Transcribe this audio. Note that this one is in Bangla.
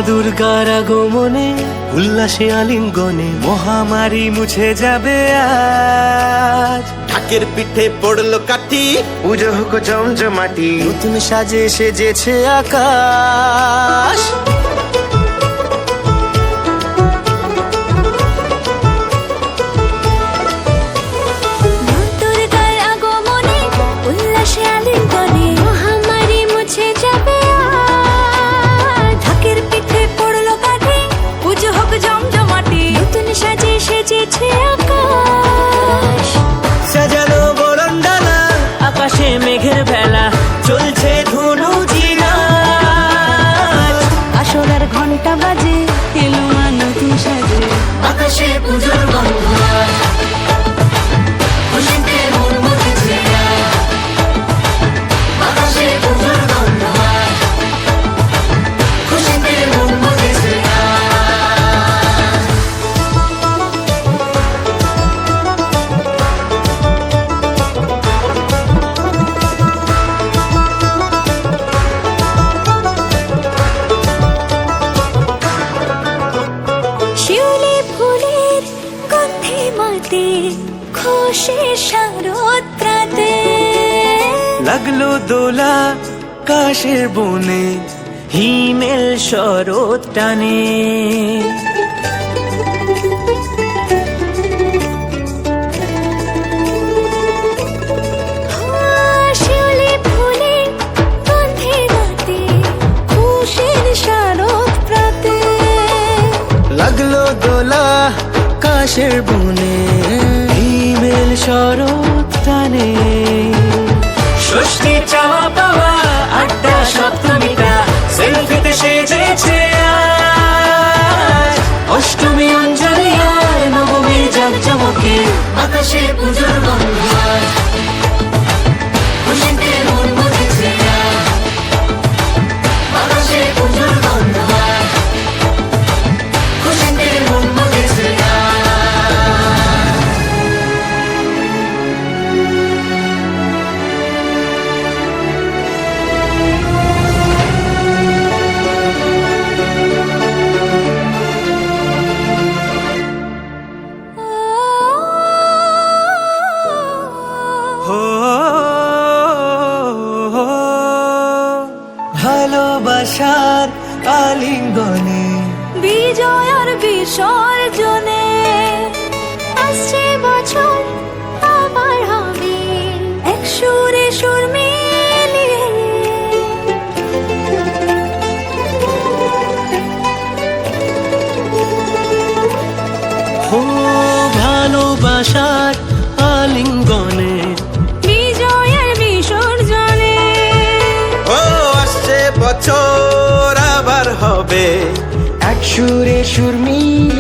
দুর্গার আগমনে উল্লাসে আলিঙ্গনে মহামারী মুছে যাবে আজ। ঢাকের পিঠে পড়লো কাঠি, পুজো হোক জমজমাটি, নতুন সাজে সেজেছে আকাশ। সাজানো বরণডালা, আকাশে মেঘের ভেলা, চলছে ধনু জিনাজ। আসরের ঘন্টা বাজে, এলো মা নতুন সাজে, আকাশে পুজোর গন্ধ আজ, খুশিতে মন মজেছে আজ। আকাশে পুজোর গন্ধ আজ, খুশিতে মন মজেছে আজ। শিউলি ফুলের গন্ধে মাতে, খুশি শারদ প্রাতে। লাগলো দোলা কাশের বনে, হিমেল শরৎ টানে। শিউলি ফুলের গন্ধে মাতে, খুশির শারদ প্রাতে। লাগলো দোলা কাশের বনে, হিমেল শরৎ টানে। ষষ্ঠী চাওয়া পাওয়া আড্ডা সপ্তমীটা, সেলফিতে সেজেছে আজ। অষ্টমী অঞ্জলি আর নবমীর জাঁকজমকে, আকাশে পুজোর গন্ধ আজ, খুশিতে মন মজেছে আজ। আকাশে পুজোর গন্ধ আজ, খুশিতে মন মজেছে আজ। হো ভালোবাসার আলিঙ্গনে, বিজয় আর বিসর্জনে, আসছে বছর আবার হবে এক সুরে সুর মিলিয়ে। হো ভালোবাসার আলিঙ্গনে, বিজয় আর বিসর্জনে, ও আসছে বছর আবার হবে এক সুরে সুর মিলিয়ে।